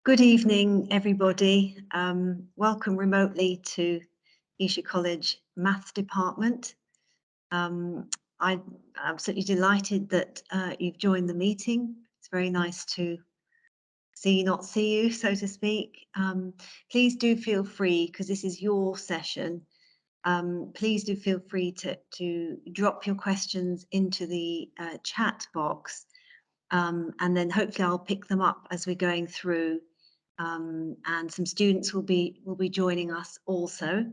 Good evening, everybody. Welcome remotely to Esher College Maths Department. I'm absolutely delighted that you've joined the meeting. It's very nice to not see you, so to speak. Please do feel free, because this is your session. Please do feel free to drop your questions into the chat box, and then hopefully I'll pick them up as we're going through. And some students will be joining us also,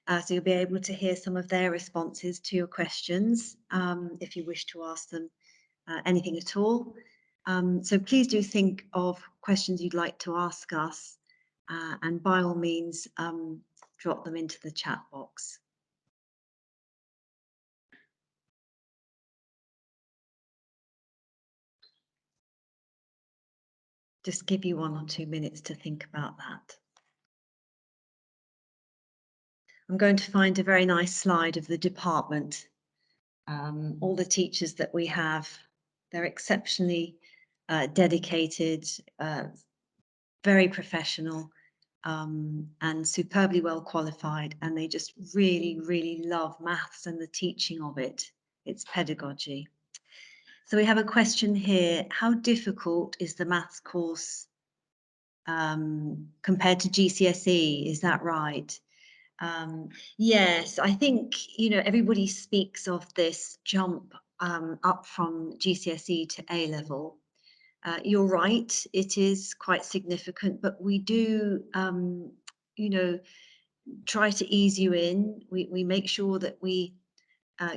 so you'll be able to hear some of their responses to your questions if you wish to ask them anything at all. So please do think of questions you'd like to ask us, and by all means drop them into the chat box. Just give you 1 or 2 minutes to think about that. I'm going to find a very nice slide of the department. All the teachers that we have, they're exceptionally dedicated, very professional, and superbly well qualified, and they just really love maths and the teaching of it, its pedagogy. So we have a question here: how difficult is the maths course compared to GCSE? Is that right? Yes, I think, everybody speaks of this jump up from GCSE to A level. You're right, it is quite significant, but we do, try to ease you in. We make sure that we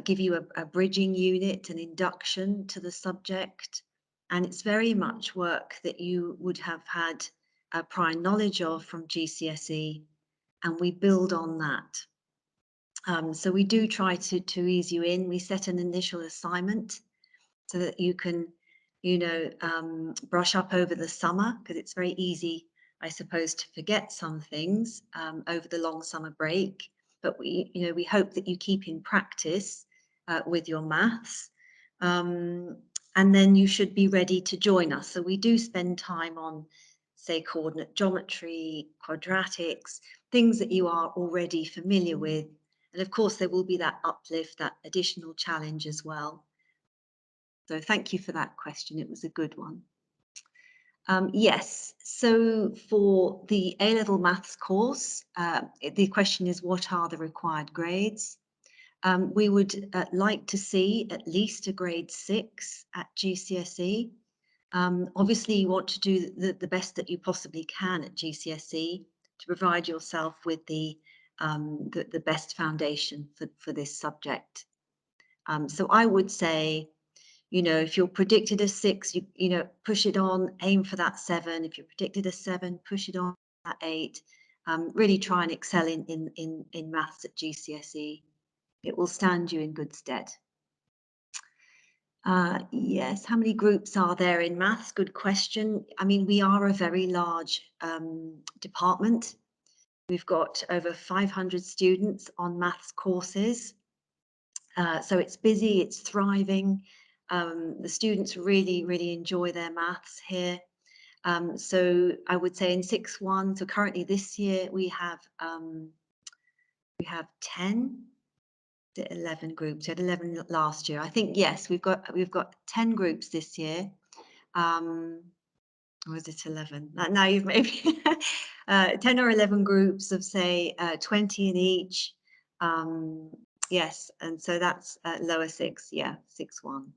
give you a bridging unit, an induction to the subject, and it's very much work that you would have had prior knowledge of from GCSE, and we build on that. So we do try to ease you in. We set an initial assignment so that you can, brush up over the summer, because it's very easy, I suppose, to forget some things over the long summer break. But we hope that you keep in practice with your maths, and then you should be ready to join us. So we do spend time on, say, coordinate geometry, quadratics, things that you are already familiar with. And of course, there will be that uplift, that additional challenge as well. So thank you for that question. It was a good one. Yes, so for the A-level maths course, the question is, what are the required grades? We would like to see at least a grade 6 at GCSE. Obviously, you want to do the best that you possibly can at GCSE to provide yourself with the best foundation for this subject. So I would say, if you're predicted a 6, you push it on, aim for that 7. If you're predicted a 7, push it on that 8. Really try and excel in maths at GCSE. It will stand you in good stead. Yes, how many groups are there in maths? Good question. I mean, we are a very large department. We've got over 500 students on maths courses. So it's busy, it's thriving. The students really enjoy their maths here. So I would say in 6-1, so currently this year we have 10 to 11 groups. We had 11 last year. I think, yes, we've got 10 groups this year. Or is it 11? Now you've maybe 10 or 11 groups of, say, 20 in each. Yes, and so that's lower 6, yeah, 6-1.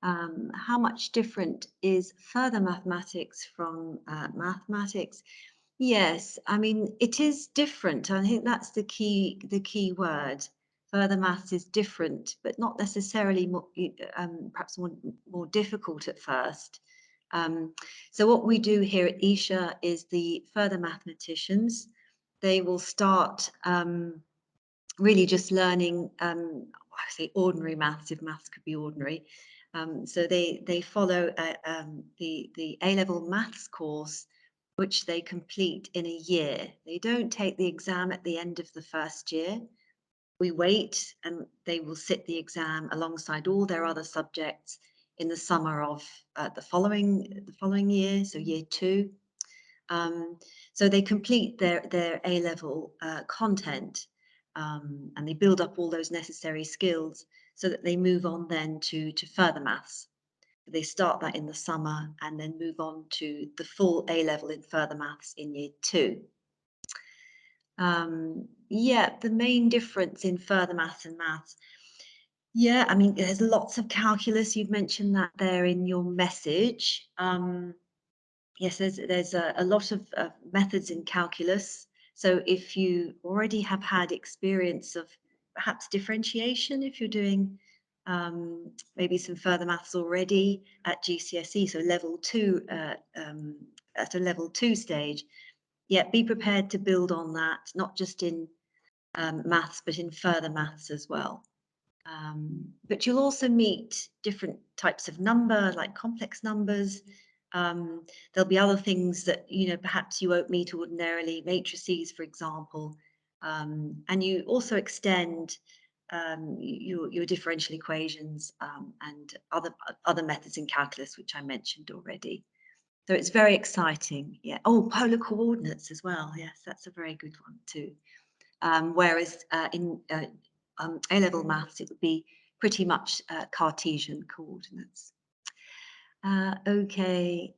How much different is further mathematics from mathematics? Yes, I mean, it is different. I think that's the key word. Further maths is different, but not necessarily more, perhaps more difficult at first. So what we do here at Esher is the further mathematicians, they will start really just learning, I say ordinary maths, if maths could be ordinary. So they follow the A-level maths course, which they complete in a year. They don't take the exam at the end of the first year. We wait, and they will sit the exam alongside all their other subjects in the summer of the following year, so year 2. So they complete their A-level content, and they build up all those necessary skills so that they move on then to further maths. They start that in the summer and then move on to the full A-level in further maths in year 2. Yeah, the main difference in further maths and maths. Yeah, I mean, there's lots of calculus. You've mentioned that there in your message. Yes, there's a lot of methods in calculus. So if you already have had experience of perhaps differentiation, if you're doing maybe some further maths already at GCSE, so level 2, at a level 2 stage, yeah, be prepared to build on that, not just in maths, but in further maths as well. But you'll also meet different types of number, like complex numbers. There'll be other things that, perhaps you won't meet ordinarily, matrices, for example. And you also extend your differential equations and other methods in calculus, which I mentioned already. So it's very exciting. Yeah. Oh, polar coordinates as well. Yes, that's a very good one too. Whereas in A-level maths, it would be pretty much Cartesian coordinates. Okay.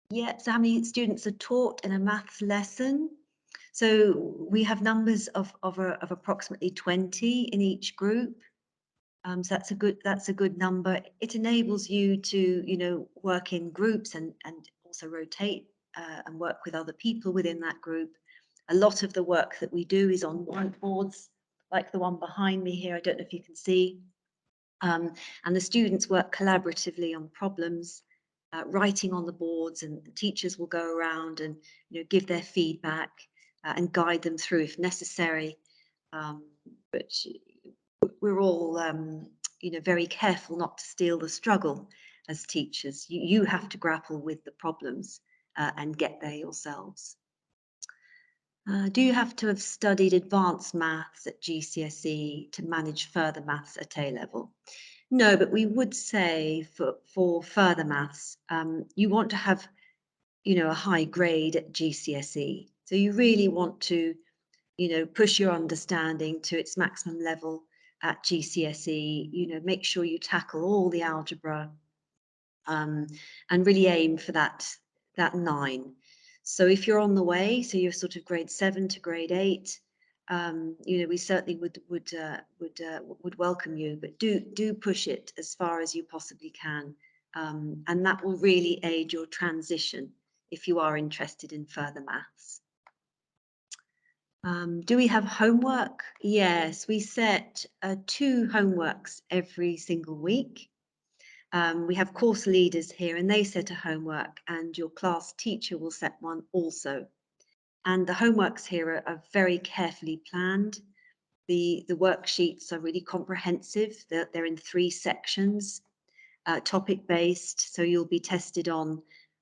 Yeah, so how many students are taught in a maths lesson? So we have numbers of approximately 20 in each group. So that's a good number. It enables you to work in groups and also rotate and work with other people within that group. A lot of the work that we do is on whiteboards, like the one behind me here. I don't know if you can see. And the students work collaboratively on problems, writing on the boards, and the teachers will go around and give their feedback and guide them through if necessary. But we're all very careful not to steal the struggle as teachers. You have to grapple with the problems and get there yourselves. Do you have to have studied advanced maths at GCSE to manage further maths at A-level? No, but we would say for further maths, you want to have a high grade at GCSE. So you really want to push your understanding to its maximum level at GCSE, make sure you tackle all the algebra, and really aim for that 9. So if you're on the way, so you're sort of grade 7 to grade 8, we certainly would welcome you, but do push it as far as you possibly can, and that will really aid your transition if you are interested in further maths. Do we have homework? Yes, we set 2 homeworks every single week. We have course leaders here and they set a homework, and your class teacher will set one also. And the homeworks here are very carefully planned. The worksheets are really comprehensive. They're in 3 sections, topic based. So you'll be tested on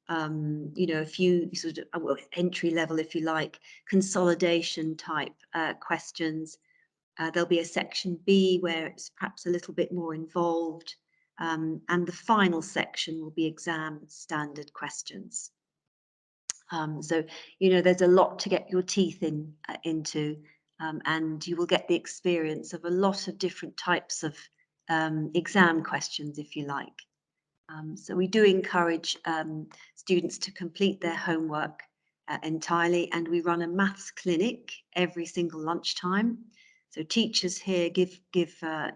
a few sort of entry level, if you like, consolidation type questions. There'll be a section B where it's perhaps a little bit more involved. And the final section will be exam standard questions. So, there's a lot to get your teeth into, and you will get the experience of a lot of different types of exam questions, if you like. So we do encourage students to complete their homework entirely, and we run a maths clinic every single lunchtime. So teachers here give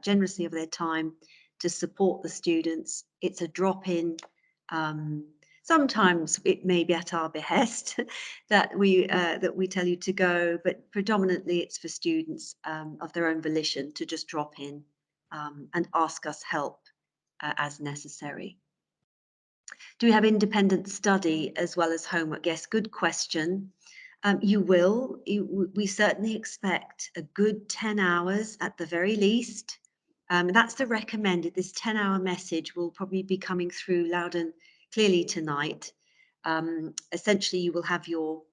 generously of their time to support the students. It's a drop-in. Sometimes it may be at our behest that we tell you to go, but predominantly it's for students of their own volition to just drop in and ask us help as necessary. Do we have independent study as well as homework? Yes, good question. You will. We certainly expect a good 10 hours at the very least. That's the recommended. This 10-hour message will probably be coming through loud and clearly tonight. Essentially, you will have your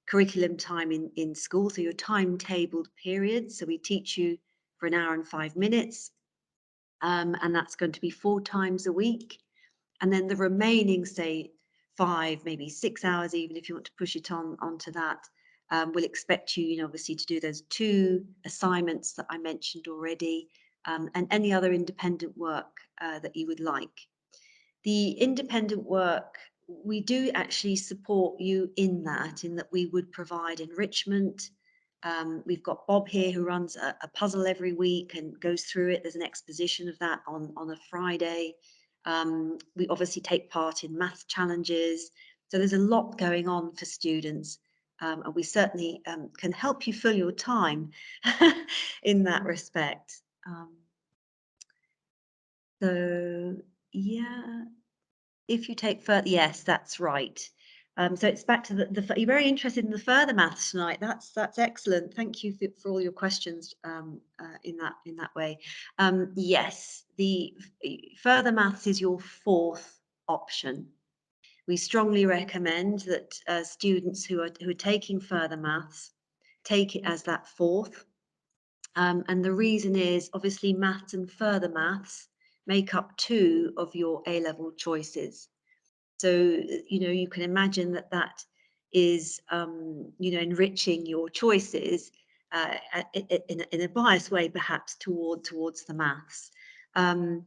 curriculum time in school, so your timetabled periods. So we teach you for an hour and 5 minutes, and that's going to be 4 times a week. And then the remaining, say, 5, maybe 6 hours, even if you want to push it onto that. We'll expect you, obviously to do those 2 assignments that I mentioned already, and any other independent work that you would like. The independent work, we do actually support you in that we would provide enrichment. We've got Bob here who runs a puzzle every week and goes through it. There's an exposition of that on a Friday. We obviously take part in math challenges. So there's a lot going on for students. And we certainly can help you fill your time in that respect. So yeah, if you take further, yes, that's right. So it's back to you're very interested in the further maths tonight. That's excellent. Thank you for all your questions in that way. Yes, the further maths is your 4th option. We strongly recommend that students who are taking further maths take it as that 4th. And the reason is obviously maths and further maths make up 2 of your A-level choices. So, you can imagine that is, enriching your choices in a biased way, perhaps towards the maths. And,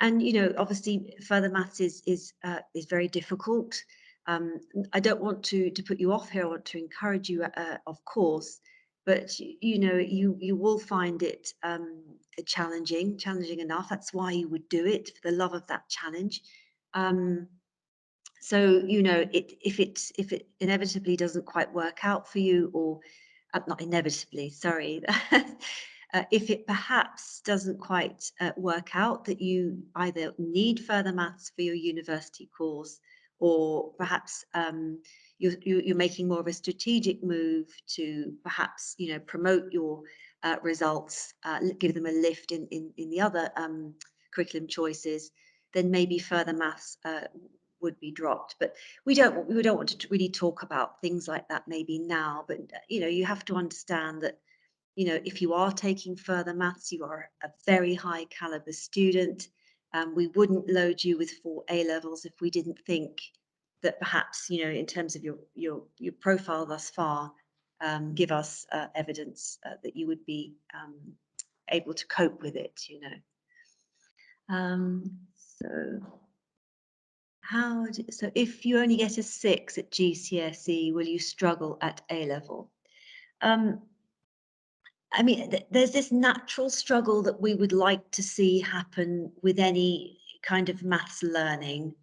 obviously further maths is very difficult. I don't want to put you off here. I want to encourage you, of course, but you will find it challenging enough. That's why you would do it, for the love of that challenge. So, if it inevitably doesn't quite work out for you, or not inevitably, sorry, if it perhaps doesn't quite work out, that you either need further maths for your university course, or perhaps you're making more of a strategic move to perhaps promote your results, give them a lift in the other curriculum choices, then maybe further maths would be dropped. But we don't want to really talk about things like that maybe now, but you have to understand that if you are taking further maths, you are a very high caliber student. We wouldn't load you with 4 A levels if we didn't think that perhaps in terms of your profile thus far, give us evidence that you would be able to cope with it. So so if you only get a 6 at GCSE, will you struggle at A level? I mean, there's this natural struggle that we would like to see happen with any kind of maths learning,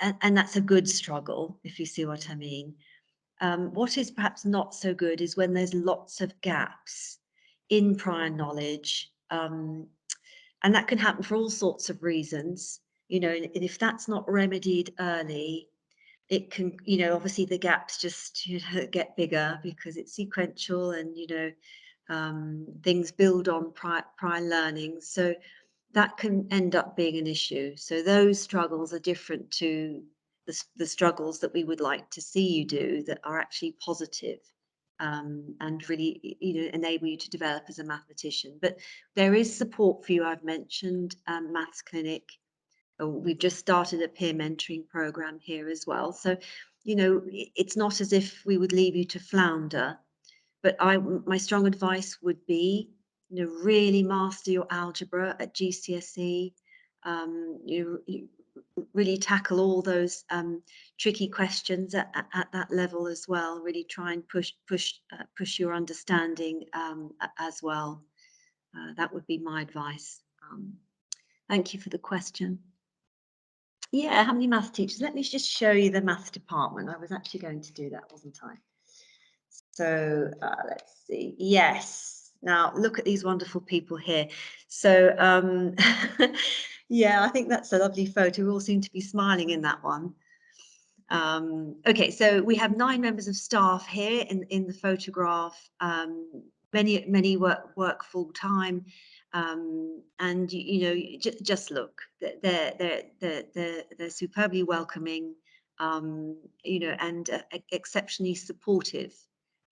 and that's a good struggle, if you see what I mean. What is perhaps not so good is when there's lots of gaps in prior knowledge, and that can happen for all sorts of reasons. And if that's not remedied early, it can, obviously the gaps just get bigger because it's sequential, and things build on prior learning, so that can end up being an issue. So those struggles are different to the struggles that we would like to see you do, that are actually positive, and really enable you to develop as a mathematician. But there is support for you. I've mentioned Maths Clinic. We've just started a peer mentoring program here as well. So, it's not as if we would leave you to flounder, but my strong advice would be, really master your algebra at GCSE. You really tackle all those tricky questions at that level as well. Really try and push your understanding as well. That would be my advice. Thank you for the question. Yeah, how many math teachers? Let me just show you the math department. I was actually going to do that, wasn't I? So let's see. Yes. Now look at these wonderful people here. So yeah, I think that's a lovely photo. We all seem to be smiling in that one. Okay, so we have 9 members of staff here in the photograph. Many work full time, and just look. They're superbly welcoming, and exceptionally supportive,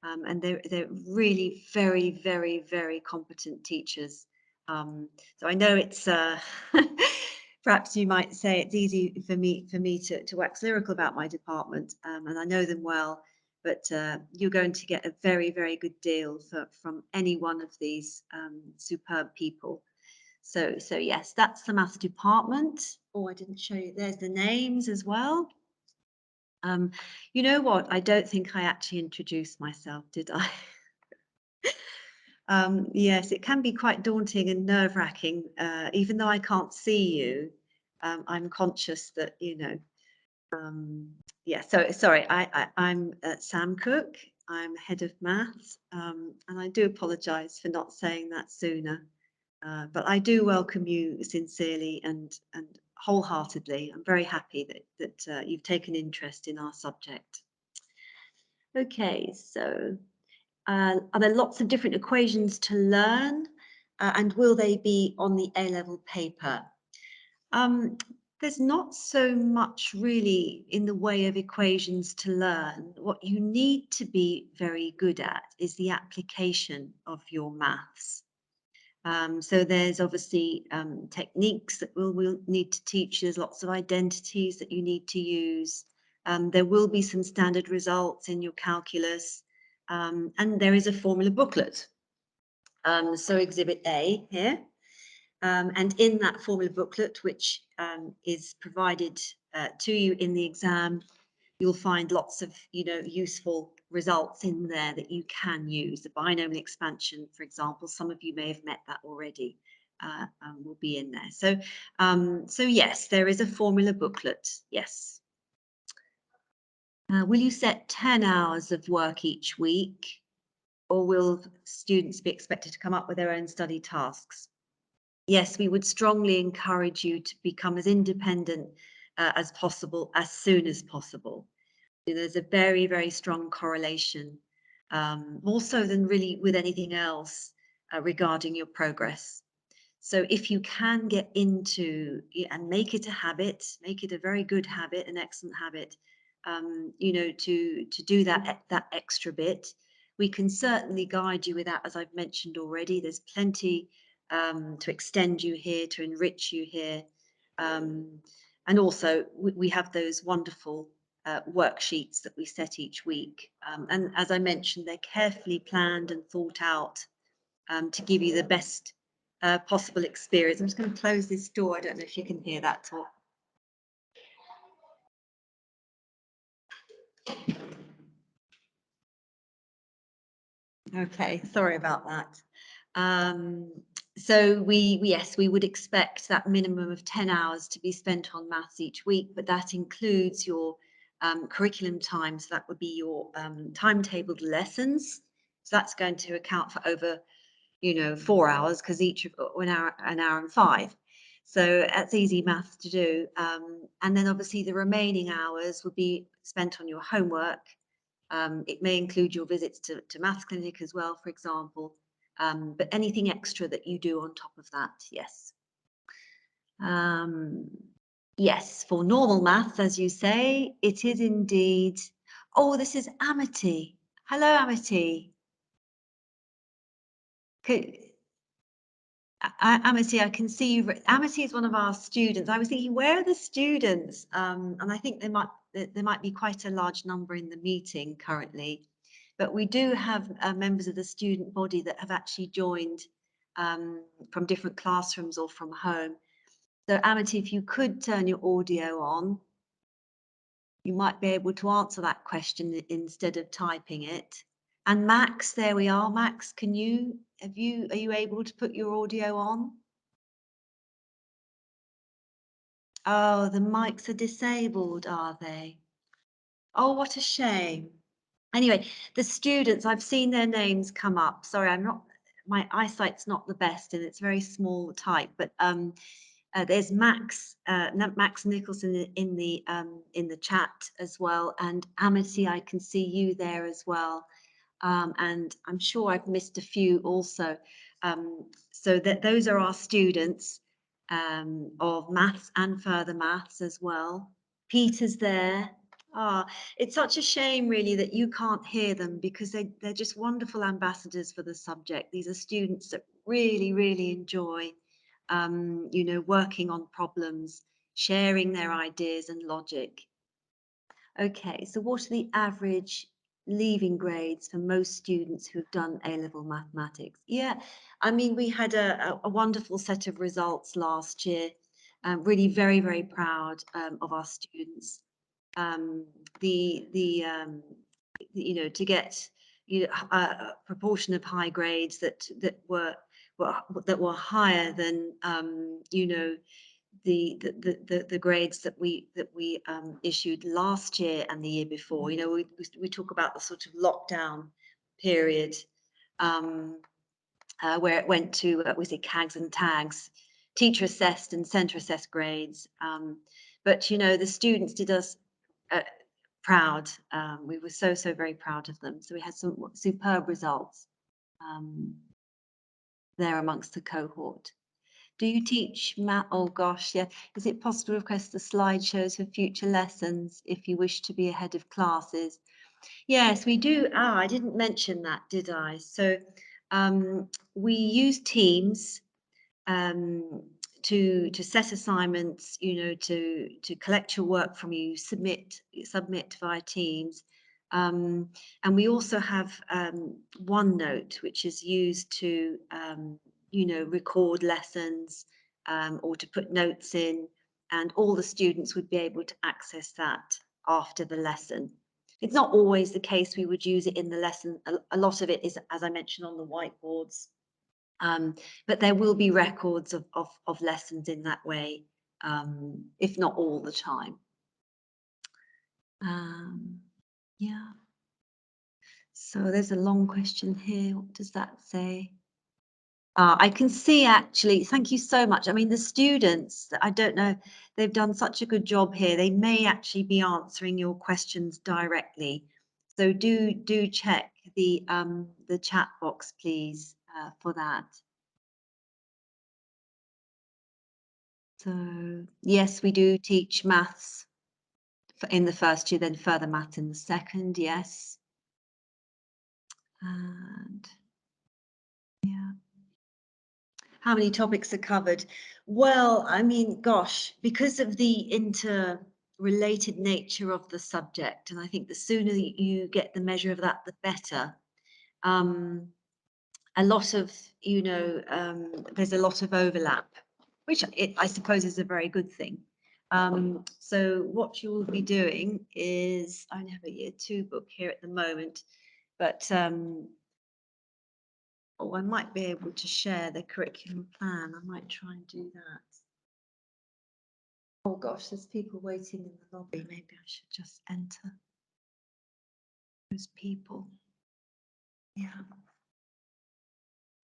and they're really very competent teachers. So I know it's perhaps you might say it's easy for me to wax lyrical about my department, and I know them well, but you're going to get a very, very good deal from any one of these superb people. So yes, that's the maths department. Oh, I didn't show you. There's the names as well. You know what? I don't think I actually introduced myself, did I? Yes, it can be quite daunting and nerve-wracking. Even though I can't see you, I'm conscious that, yeah, so sorry, I'm Sam Cook. I'm head of maths, and I do apologise for not saying that sooner. But I do welcome you sincerely and wholeheartedly. I'm very happy that you've taken interest in our subject. Okay, so are there lots of different equations to learn, and will they be on the A-level paper? There's not so much really in the way of equations to learn. What you need to be very good at is the application of your maths. So there's obviously techniques that we'll need to teach. There's lots of identities that you need to use. There will be some standard results in your calculus, and there is a formula booklet. So Exhibit A here. And in that formula booklet, which is provided to you in the exam, you'll find lots of, useful results in there that you can use. The binomial expansion, for example, some of you may have met that already, will be in there. So yes, there is a formula booklet, yes. Will you set 10 hours of work each week, or will students be expected to come up with their own study tasks? Yes, we would strongly encourage you to become as independent as possible, as soon as possible. There's a very, very strong correlation, more so than really with anything else regarding your progress. So if you can get into and make it a habit, make it a very good habit, an excellent habit, to do that extra bit, we can certainly guide you with that, as I've mentioned already. There's plenty to extend you here, to enrich you here. And also we have those wonderful worksheets that we set each week. And as I mentioned, they're carefully planned and thought out to give you the best possible experience. I'm just going to close this door. I don't know if you can hear that talk. Okay, sorry about that. So yes, we would expect that minimum of 10 hours to be spent on maths each week, but that includes your curriculum time. So that would be your timetabled lessons. So that's going to account for over, 4 hours, because each of an hour and 5. So that's easy maths to do. And then obviously the remaining hours would be spent on your homework. It may include your visits to maths clinic as well, for example, but anything extra that you do on top of that, yes. Yes, for normal maths, as you say, it is indeed. Oh, this is Amity. Hello, Amity. Amity, I can see you. Amity is one of our students. I was thinking, where are the students? And I think there might be quite a large number in the meeting currently, but we do have members of the student body that have actually joined from different classrooms or from home. So Amity, if you could turn your audio on, you might be able to answer that question instead of typing it. And Max, there we are. Max, are you able to put your audio on? Oh, the mics are disabled, are they? Oh, what a shame. Anyway, the students, I've seen their names come up. Sorry, my eyesight's not the best and it's very small type, but there's Max Nicholson in the chat as well, and Amity, I can see you there as well. And I'm sure I've missed a few also. So those are our students of maths and further maths as well. Peter's there. It's such a shame really that you can't hear them, because they're just wonderful ambassadors for the subject. These are students that really, really enjoy you know, working on problems, sharing their ideas and logic. Okay, so what are the average leaving grades for most students who've done A-level mathematics? Yeah, I mean, we had a wonderful set of results last year. Really very, very proud of our students. Um, the you know, to get a proportion of high grades that were higher than you know, the grades that we issued last year and the year before. You know, we talk about the sort of lockdown period where it went to was it CAGs and tags, teacher assessed and centre assessed grades. But you know, the students did us uh, proud. We were so very proud of them. So we had some superb results there amongst the cohort. Do you teach math? Oh gosh, yeah. Is it possible to request the slideshows for future lessons if you wish to be ahead of classes? Yes, we do. Ah, I didn't mention that, did I? So we use Teams um, to set assignments, you know, to collect your work from you, submit via Teams. And we also have OneNote, which is used to, you know, record lessons or to put notes in, and all the students would be able to access that after the lesson. It's not always the case we would use it in the lesson. A lot of it is, as I mentioned, on the whiteboards. But there will be records of lessons in that way, if not all the time. Yeah. So there's a long question here. What does that say? I can see actually, thank you so much. I mean, the students, I don't know, they've done such a good job here. They may actually be answering your questions directly. So do check the chat box, please, for that. So yes, we do teach maths in the first year, then further maths in the second, yes. And yeah. How many topics are covered? Well, I mean, gosh, because of the interrelated nature of the subject, and I think the sooner you get the measure of that, the better. A lot of, you know, there's a lot of overlap, which I suppose is a very good thing. So what you will be doing is, I only have a year 2 book here at the moment, but oh, I might be able to share the curriculum plan. I might try and do that. Oh gosh, there's people waiting in the lobby. Maybe I should just enter those people. Yeah.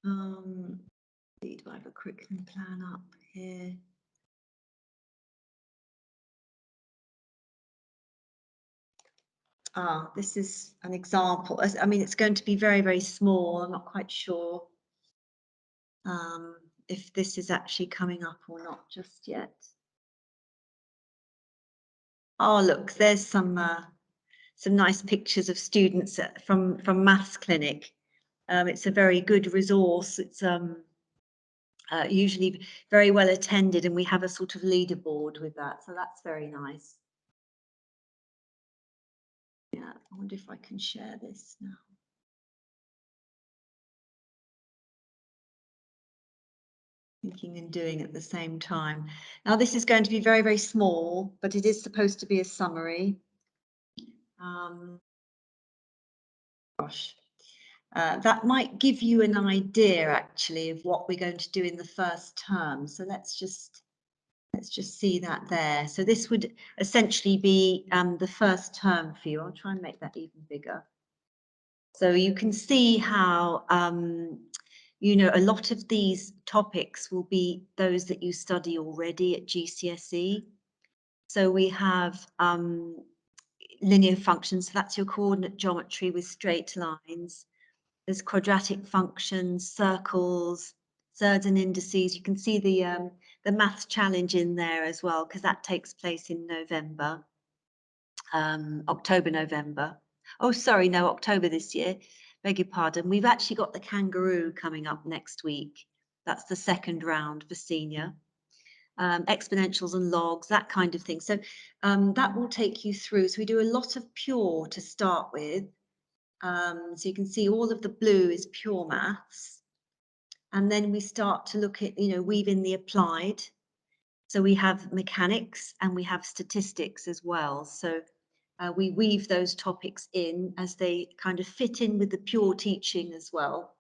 Do I have a curriculum plan up here? Ah, this is an example. I mean, it's going to be very, very small. I'm not quite sure if this is actually coming up or not just yet. Oh, look, there's some nice pictures of students from Maths Clinic. It's a very good resource. It's usually very well attended, and we have a sort of leaderboard with that, so that's very nice. Yeah, I wonder if I can share this now. Thinking and doing at the same time. Now this is going to be very, very small, but it is supposed to be a summary. Gosh, that might give you an idea actually of what we're going to do in the first term. So let's just see that there. So this would essentially be the first term for you. I'll try and make that even bigger. So you can see how you know, a lot of these topics will be those that you study already at GCSE. So we have linear functions, so that's your coordinate geometry with straight lines. There's quadratic functions, circles, surds and indices. You can see the maths challenge in there as well, because that takes place in November, October, November. Oh, sorry, no, October this year. Beg your pardon. We've actually got the kangaroo coming up next week. That's the second round for senior. Exponentials and logs, that kind of thing. So that will take you through. So we do a lot of pure to start with. So you can see all of the blue is pure maths. And then we start to look at, weave in the applied. So we have mechanics and we have statistics as well. So we weave those topics in as they kind of fit in with the pure teaching as well.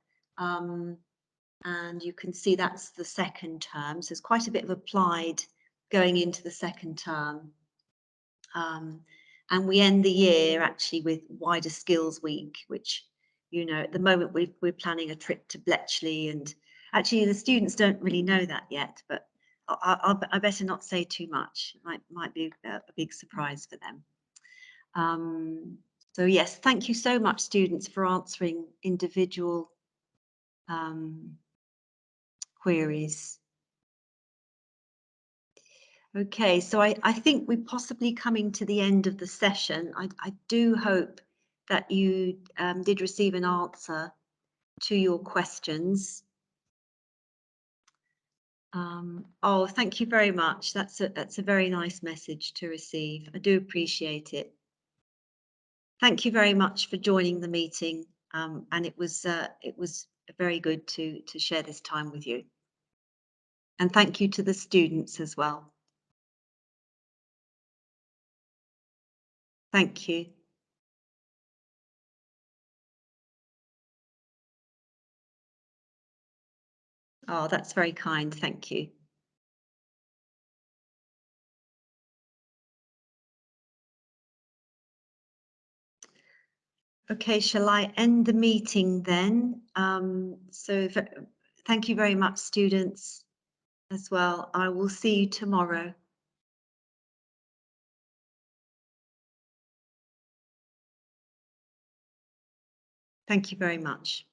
And you can see that's the second term. So there's quite a bit of applied going into the second term. And we end the year actually with Wider Skills Week, which, at the moment we're planning a trip to Bletchley, and actually the students don't really know that yet, but I better not say too much. It might be a big surprise for them. So yes, thank you so much, students, for answering individual queries. Okay, so I think we're possibly coming to the end of the session. I do hope that you did receive an answer to your questions. Oh, thank you very much. That's a very nice message to receive. I do appreciate it. Thank you very much for joining the meeting, and it was very good to share this time with you. And thank you to the students as well. Thank you. Oh, that's very kind. Thank you. Okay, shall I end the meeting then? Thank you very much, students, as well. I will see you tomorrow. Thank you very much.